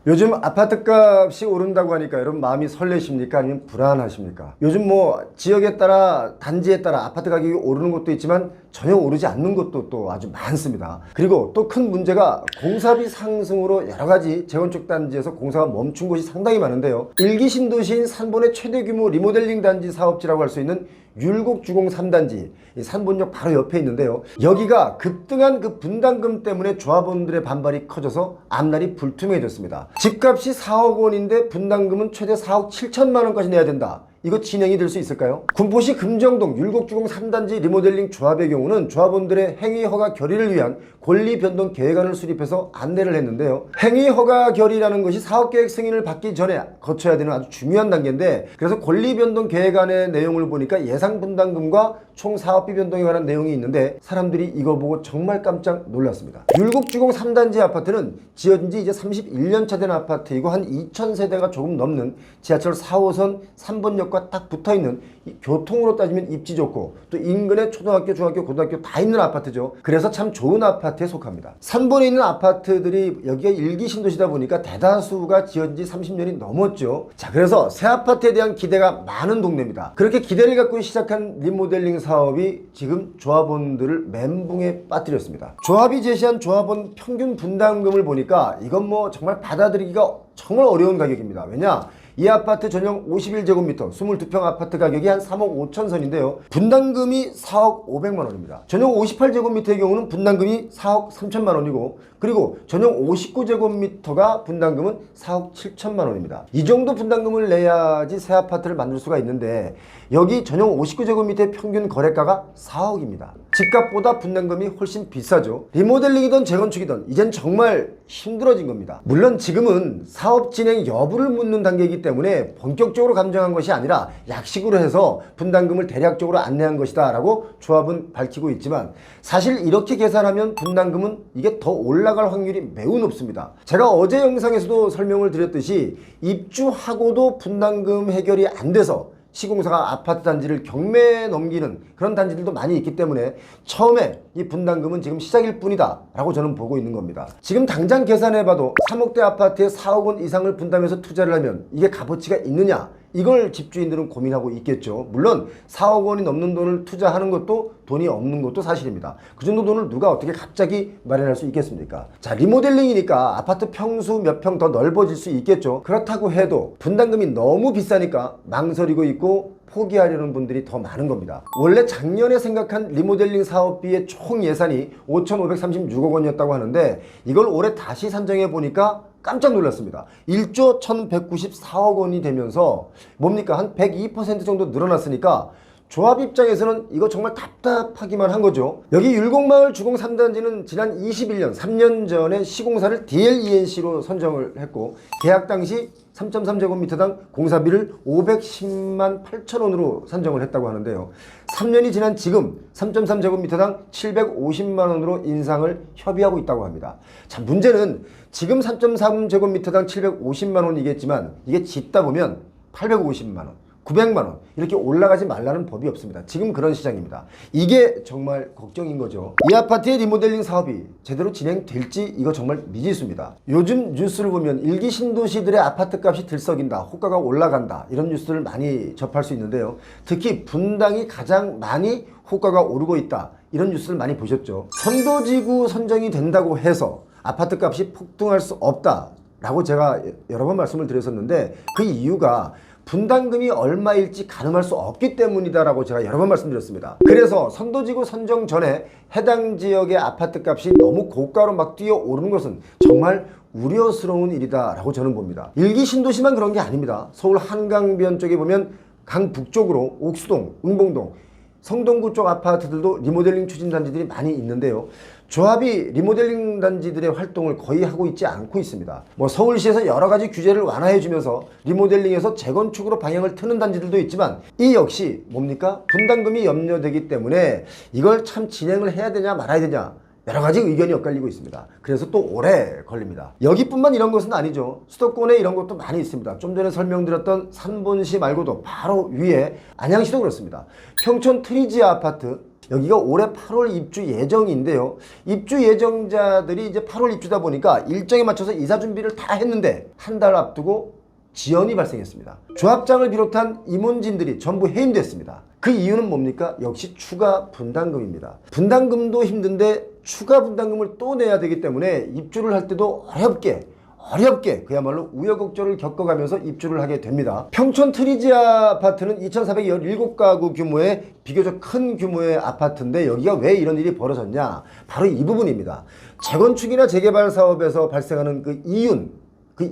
요즘 아파트 값이 오른다고 하니까 여러분 마음이 설레십니까? 아니면 불안하십니까? 요즘 뭐 지역에 따라 단지에 따라 아파트 가격이 오르는 것도 있지만 전혀 오르지 않는 것도 또 아주 많습니다. 그리고 또 큰 문제가 공사비 상승으로 여러 가지 재건축 단지에서 공사가 멈춘 곳이 상당히 많은데요. 일기 신도시인 산본의 최대 규모 리모델링 단지 사업지라고 할 수 있는 율곡주공 3단지, 이 산본역 바로 옆에 있는데요. 여기가 급등한 그 분담금 때문에 조합원들의 반발이 커져서 앞날이 불투명해졌습니다. 집값이 4억 원인데 분담금은 최대 4억 7천만 원까지 내야 된다. 이거 진행이 될 수 있을까요? 군포시 금정동 율곡주공 3단지 리모델링 조합의 경우는 조합원들의 행위허가 결의를 위한 권리변동 계획안을 수립해서 안내를 했는데요. 행위허가 결의라는 것이 사업계획 승인을 받기 전에 거쳐야 되는 아주 중요한 단계인데, 그래서 권리변동 계획안의 내용을 보니까 예상 분담금과 총 사업비 변동에 관한 내용이 있는데 사람들이 이거 보고 정말 깜짝 놀랐습니다. 율곡주공 3단지 아파트는 지어진 지 이제 31년차 된 아파트이고 한 2,000세대가 조금 넘는 지하철 4호선 3번역과 딱 붙어있는, 교통으로 따지면 입지 좋고 또 인근에 초등학교, 중학교, 고등학교 다 있는 아파트죠. 그래서 참 좋은 아파트에 속합니다. 3번에 있는 아파트들이 여기가 일기 신도시다 보니까 대다수가 지어진 지 30년이 넘었죠. 자, 그래서 새 아파트에 대한 기대가 많은 동네입니다. 그렇게 기대를 갖고 시작한 리모델링 사업이 지금 조합원들을 멘붕에 빠뜨렸습니다. 조합이 제시한 조합원 평균 분담금을 보니까 이건 뭐 정말 받아들이기가 정말 어려운 가격입니다. 왜냐? 이 아파트 전용 51제곱미터 22평 아파트 가격이 한 3억 5천 선인데요. 분담금이 4억 5백만 원입니다. 전용 58제곱미터의 경우는 분담금이 4억 3천만 원이고, 그리고 전용 59제곱미터가 분담금은 4억 7천만 원입니다. 이 정도 분담금을 내야지 새 아파트를 만들 수가 있는데 여기 전용 59제곱미터의 평균 거래가가 4억입니다. 집값보다 분담금이 훨씬 비싸죠. 리모델링이든 재건축이든 이젠 정말 힘들어진 겁니다. 물론 지금은 사업 진행 여부를 묻는 단계이기 때문에 본격적으로 감정한 것이 아니라 약식으로 해서 분담금을 대략적으로 안내한 것이다 라고 조합은 밝히고 있지만, 사실 이렇게 계산하면 분담금은 이게 더 올라갈 확률이 매우 높습니다. 제가 어제 영상에서도 설명을 드렸듯이 입주하고도 분담금 해결이 안 돼서 시공사가 아파트 단지를 경매에 넘기는 그런 단지들도 많이 있기 때문에 처음에 이 분담금은 지금 시작일 뿐이다 라고 저는 보고 있는 겁니다. 지금 당장 계산해봐도 3억대 아파트에 4억 원 이상을 분담해서 투자를 하면 이게 값어치가 있느냐, 이걸 집주인들은 고민하고 있겠죠. 물론 4억 원이 넘는 돈을 투자하는 것도 돈이 없는 것도 사실입니다. 그 정도 돈을 누가 어떻게 갑자기 마련할 수 있겠습니까? 자, 리모델링이니까 아파트 평수 몇 평 더 넓어질 수 있겠죠. 그렇다고 해도 분담금이 너무 비싸니까 망설이고 있고 포기하려는 분들이 더 많은 겁니다. 원래 작년에 생각한 리모델링 사업비의 총 예산이 5,536억 원이었다고 하는데 이걸 올해 다시 산정해 보니까 깜짝 놀랐습니다. 1조 1,194억 원이 되면서 뭡니까? 한 102% 정도 늘어났으니까 조합 입장에서는 이거 정말 답답하기만 한 거죠. 여기 율곡마을 주공 3단지는 지난 21년 3년 전에 시공사를 DLENC로 선정을 했고, 계약 당시 3.3제곱미터당 공사비를 510만 8천 원으로 산정을 했다고 하는데요. 3년이 지난 지금 3.3제곱미터당 750만 원으로 인상을 협의하고 있다고 합니다. 자, 문제는 지금 3.3제곱미터당 750만 원이겠지만 이게 짓다 보면 850만 원, 900만 원 이렇게 올라가지 말라는 법이 없습니다. 지금 그런 시장입니다. 이게 정말 걱정인 거죠. 이 아파트의 리모델링 사업이 제대로 진행될지 이거 정말 미지수입니다. 요즘 뉴스를 보면 일기 신도시들의 아파트 값이 들썩인다, 호가가 올라간다, 이런 뉴스를 많이 접할 수 있는데요. 특히 분당이 가장 많이 호가가 오르고 있다, 이런 뉴스를 많이 보셨죠. 선도지구 선정이 된다고 해서 아파트 값이 폭등할 수 없다 라고 제가 여러 번 말씀을 드렸었는데, 그 이유가 분담금이 얼마일지 가늠할 수 없기 때문이다 라고 제가 여러 번 말씀드렸습니다. 그래서 선도지구 선정 전에 해당 지역의 아파트 값이 너무 고가로 막 뛰어오르는 것은 정말 우려스러운 일이다 라고 저는 봅니다. 일기 신도시만 그런 게 아닙니다. 서울 한강변 쪽에 보면 강북쪽으로 옥수동, 응봉동, 성동구 쪽 아파트들도 리모델링 추진 단지들이 많이 있는데요. 조합이 리모델링 단지들의 활동을 거의 하고 있지 않고 있습니다. 뭐 서울시에서 여러 가지 규제를 완화해 주면서 리모델링에서 재건축으로 방향을 트는 단지들도 있지만, 이 역시 뭡니까? 분담금이 염려되기 때문에 이걸 참 진행을 해야 되냐 말아야 되냐 여러 가지 의견이 엇갈리고 있습니다. 그래서 또 오래 걸립니다. 여기뿐만 이런 것은 아니죠. 수도권에 이런 것도 많이 있습니다. 좀 전에 설명드렸던 산본시 말고도 바로 위에 안양시도 그렇습니다. 평촌 트리지아 아파트, 여기가 올해 8월 입주 예정인데요. 입주 예정자들이 이제 8월 입주다 보니까 일정에 맞춰서 이사 준비를 다 했는데 한 달 앞두고 지연이 발생했습니다. 조합장을 비롯한 임원진들이 전부 해임됐습니다. 그 이유는 뭡니까? 역시 추가 분담금입니다. 분담금도 힘든데 추가 분담금을 또 내야 되기 때문에 입주를 할 때도 어렵게 그야말로 우여곡절을 겪어가면서 입주를 하게 됩니다. 평촌 트리지아 아파트는 2,417가구 규모의 비교적 큰 규모의 아파트인데 여기가 왜 이런 일이 벌어졌냐? 바로 이 부분입니다. 재건축이나 재개발 사업에서 발생하는 그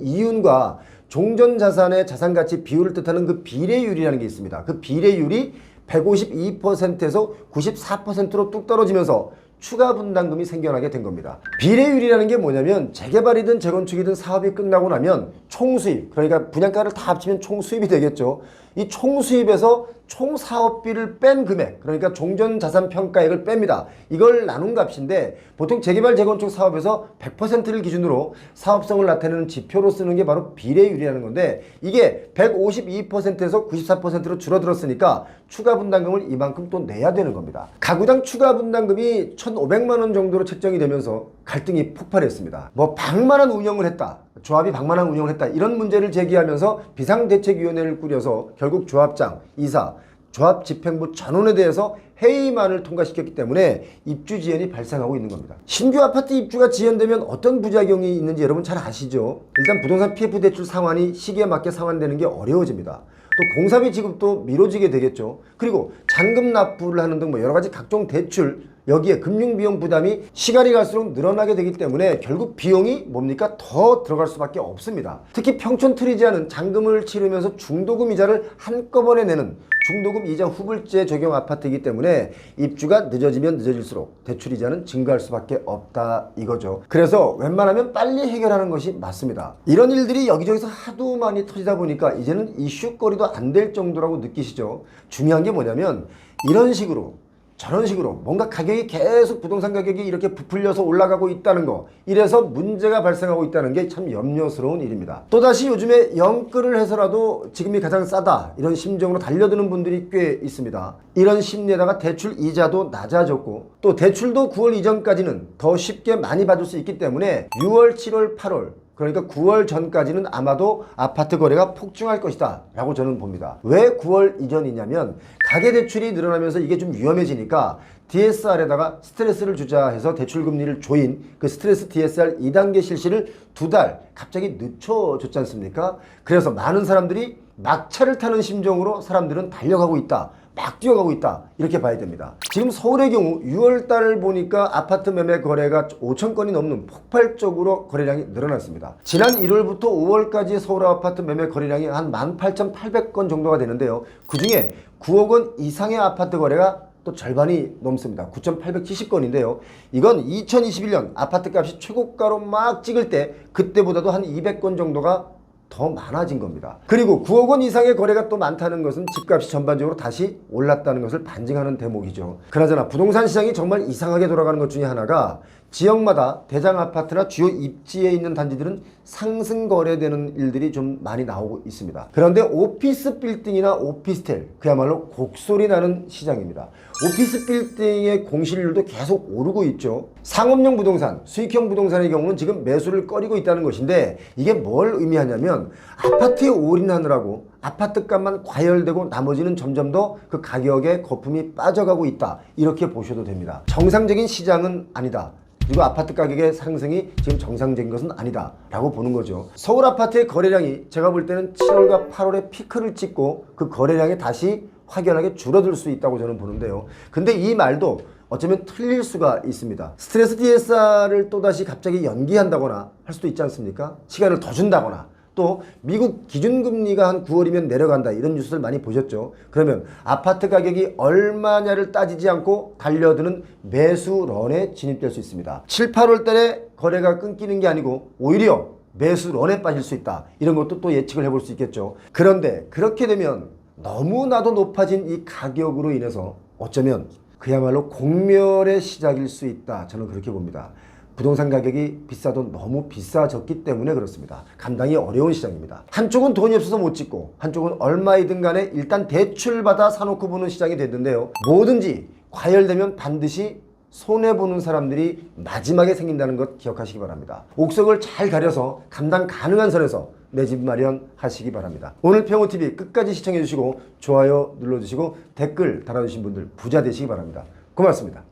이윤과 종전자산의 자산가치 비율을 뜻하는 그 비례율이라는 게 있습니다. 그 비례율이 152%에서 94%로 뚝 떨어지면서 추가 분담금이 생겨나게 된 겁니다. 비례율이라는 게 뭐냐면 재개발이든 재건축이든 사업이 끝나고 나면 총수입, 그러니까 분양가를 다 합치면 총수입이 되겠죠. 이 총수입에서 총 사업비를 뺀 금액, 그러니까 종전자산평가액을 뺍니다. 이걸 나눈 값인데 보통 재개발 재건축 사업에서 100%를 기준으로 사업성을 나타내는 지표로 쓰는 게 바로 비례율이라는 건데 이게 152%에서 94%로 줄어들었으니까 추가 분담금을 이만큼 또 내야 되는 겁니다. 가구당 추가 분담금이 1,500만 원 정도로 책정이 되면서 갈등이 폭발했습니다. 뭐 방만한 운영을 했다. 조합이 방만한 운영을 했다. 이런 문제를 제기하면서 비상대책위원회를 꾸려서 결국 조합장, 이사, 조합 집행부 전원에 대해서 회의만을 통과시켰기 때문에 입주 지연이 발생하고 있는 겁니다. 신규 아파트 입주가 지연되면 어떤 부작용이 있는지 여러분 잘 아시죠? 일단 부동산 PF 대출 상환이 시기에 맞게 상환되는 게 어려워집니다. 또 공사비 지급도 미뤄지게 되겠죠. 그리고 잔금 납부를 하는 등 뭐 여러 가지 각종 대출, 여기에 금융비용 부담이 시간이 갈수록 늘어나게 되기 때문에 결국 비용이 뭡니까? 더 들어갈 수밖에 없습니다. 특히 평촌 트리지아는 잔금을 치르면서 중도금 이자를 한꺼번에 내는 중도금 이자 후불제 적용 아파트이기 때문에 입주가 늦어지면 늦어질수록 대출 이자는 증가할 수밖에 없다 이거죠. 그래서 웬만하면 빨리 해결하는 것이 맞습니다. 이런 일들이 여기저기서 하도 많이 터지다 보니까 이제는 이슈거리도 안 될 정도라고 느끼시죠. 중요한 게 뭐냐면 이런 식으로 저런 식으로 뭔가 가격이 계속 부동산 가격이 이렇게 부풀려서 올라가고 있다는 거, 이래서 문제가 발생하고 있다는 게 참 염려스러운 일입니다. 또다시 요즘에 영끌을 해서라도 지금이 가장 싸다 이런 심정으로 달려드는 분들이 꽤 있습니다. 이런 심리에다가 대출 이자도 낮아졌고 또 대출도 9월 이전까지는 더 쉽게 많이 받을 수 있기 때문에 6월, 7월, 8월 그러니까 9월 전까지는 아마도 아파트 거래가 폭증할 것이다 라고 저는 봅니다. 왜 9월 이전이냐면 가계대출이 늘어나면서 이게 좀 위험해지니까 DSR에다가 스트레스를 주자 해서 대출금리를 조인 그 스트레스 DSR 2단계 실시를 2달 갑자기 늦춰줬지 않습니까? 그래서 많은 사람들이 막차를 타는 심정으로 사람들은 달려가고 있다. 막 뛰어가고 있다 이렇게 봐야 됩니다. 지금 서울의 경우 6월달 보니까 아파트 매매 거래가 5천 건이 넘는 폭발적으로 거래량이 늘어났습니다. 지난 1월부터 5월까지 서울 아파트 매매 거래량이 한 18,800건 정도가 되는데요. 그 중에 9억 원 이상의 아파트 거래가 또 절반이 넘습니다. 9,870건인데요. 이건 2021년 아파트 값이 최고가로 막 찍을 때 그때보다도 한 200건 정도가 더 많아진 겁니다. 그리고 9억 원 이상의 거래가 또 많다는 것은 집값이 전반적으로 다시 올랐다는 것을 반증하는 대목이죠. 그나저나 부동산 시장이 정말 이상하게 돌아가는 것 중에 하나가 지역마다 대장 아파트나 주요 입지에 있는 단지들은 상승 거래되는 일들이 좀 많이 나오고 있습니다. 그런데 오피스 빌딩이나 오피스텔 그야말로 곡소리 나는 시장입니다. 오피스 빌딩의 공실률도 계속 오르고 있죠. 상업용 부동산, 수익형 부동산의 경우는 지금 매수를 꺼리고 있다는 것인데 이게 뭘 의미하냐면 아파트에 올인하느라고 아파트 값만 과열되고 나머지는 점점 더 그 가격에 거품이 빠져가고 있다 이렇게 보셔도 됩니다. 정상적인 시장은 아니다. 그리고 아파트 가격의 상승이 지금 정상적인 것은 아니다 라고 보는 거죠. 서울 아파트의 거래량이 제가 볼 때는 7월과 8월에 피크를 찍고 그 거래량이 다시 확연하게 줄어들 수 있다고 저는 보는데요. 근데 이 말도 어쩌면 틀릴 수가 있습니다. 스트레스 DSR을 또다시 갑자기 연기한다거나 할 수도 있지 않습니까? 시간을 더 준다거나 또 미국 기준금리가 한 9월이면 내려간다 이런 뉴스를 많이 보셨죠. 그러면 아파트 가격이 얼마냐를 따지지 않고 달려드는 매수런에 진입될 수 있습니다. 7, 8월 달에 거래가 끊기는 게 아니고 오히려 매수런에 빠질 수 있다. 이런 것도 또 예측을 해볼 수 있겠죠. 그런데 그렇게 되면 너무나도 높아진 이 가격으로 인해서 어쩌면 그야말로 공멸의 시작일 수 있다. 저는 그렇게 봅니다. 부동산 가격이 비싸도 너무 비싸졌기 때문에 그렇습니다. 감당이 어려운 시장입니다. 한쪽은 돈이 없어서 못 짓고 한쪽은 얼마이든 간에 일단 대출받아 사놓고 보는 시장이 됐는데요. 뭐든지 과열되면 반드시 손해보는 사람들이 마지막에 생긴다는 것 기억하시기 바랍니다. 옥석을 잘 가려서 감당 가능한 선에서 내 집 마련하시기 바랍니다. 오늘 평호TV 끝까지 시청해주시고 좋아요 눌러주시고 댓글 달아주신 분들 부자 되시기 바랍니다. 고맙습니다.